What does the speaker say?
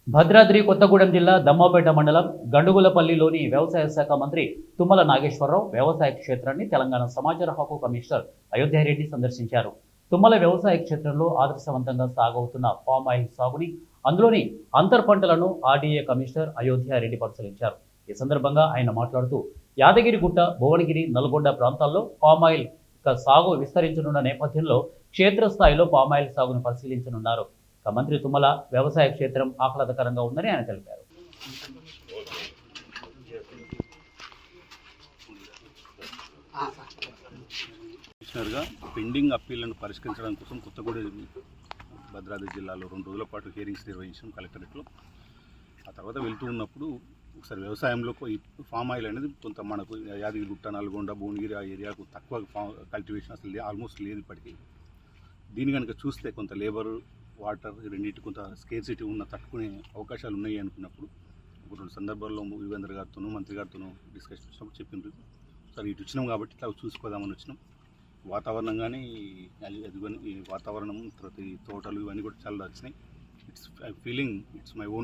భద్రాద్రి కొత్తగూడెం జిల్లా దమ్మపేట మండలం గండుగులపల్లిలోని వ్యవసాయ శాఖ మంత్రి తుమ్మల నాగేశ్వరరావు వ్యవసాయ క్షేత్రాన్ని తెలంగాణ సమాచార హక్కు కమిషనర్ అయోధ్యారెడ్డి సందర్శించారు. తుమ్మల వ్యవసాయ క్షేత్రంలో ఆదర్శవంతంగా సాగవుతున్న పామ్ ఆయిల్ సాగుని, అందులోని అంతర్ పంటలను ఆర్డీఏ కమిషనర్ అయోధ్యారెడ్డి పరిశీలించారు. ఈ సందర్భంగా ఆయన మాట్లాడుతూ యాదగిరిగుట్ట, భువనగిరి, నల్గొండ ప్రాంతాల్లో పామ్ ఆయిల్ సాగు విస్తరించనున్న నేపథ్యంలో క్షేత్రస్థాయిలో పామ్ ఆయిల్ సాగును పరిశీలించనున్నారు. మంత్రి తుమ్మల వ్యవసాయ క్షేత్రం ఆహ్లాదకరంగా ఉందని ఆయన తెలిపారు. కమిషనర్గా పెండింగ్ అప్పీళ్లను పరిష్కరించడం కోసం కొత్తగూడెం భద్రాద్రి జిల్లాలో 2 రోజుల పాటు హియరింగ్స్ నిర్వహించాం కలెక్టరేట్లో. ఆ తర్వాత వెళ్తూ ఉన్నప్పుడు ఒకసారి వ్యవసాయంలో ఈ ఫామ్ ఆయిల్ అనేది కొంత మనకు యాదగిరిగుట్ట, నల్గొండ, భువనగిరి ఆ ఏరియాకు తక్కువ కల్టివేషన్ అసలు ఆల్మోస్ట్ లేదు ఇప్పటికీ. దీన్ని కనుక చూస్తే కొంత లేబర్, వాటర్ రెండింటి కొంత స్కేర్సిటీ ఉన్న తట్టుకునే అవకాశాలు ఉన్నాయి అనుకున్నప్పుడు 2 సందర్భాల్లో యువేంద్ర గారితోనూ మంత్రి గారితోనూ డిస్కషన్ చేసినప్పుడు చెప్పిండ్రు. సరే ఇటు వచ్చినాం కాబట్టి ఇట్లా చూసుకోదామని వచ్చినాం. వాతావరణం కానీ ఈ వాతావరణం తర్వాత ఈ తోటలు ఇవన్నీ కూడా చాలా వచ్చినాయి. It's I feeling it's my own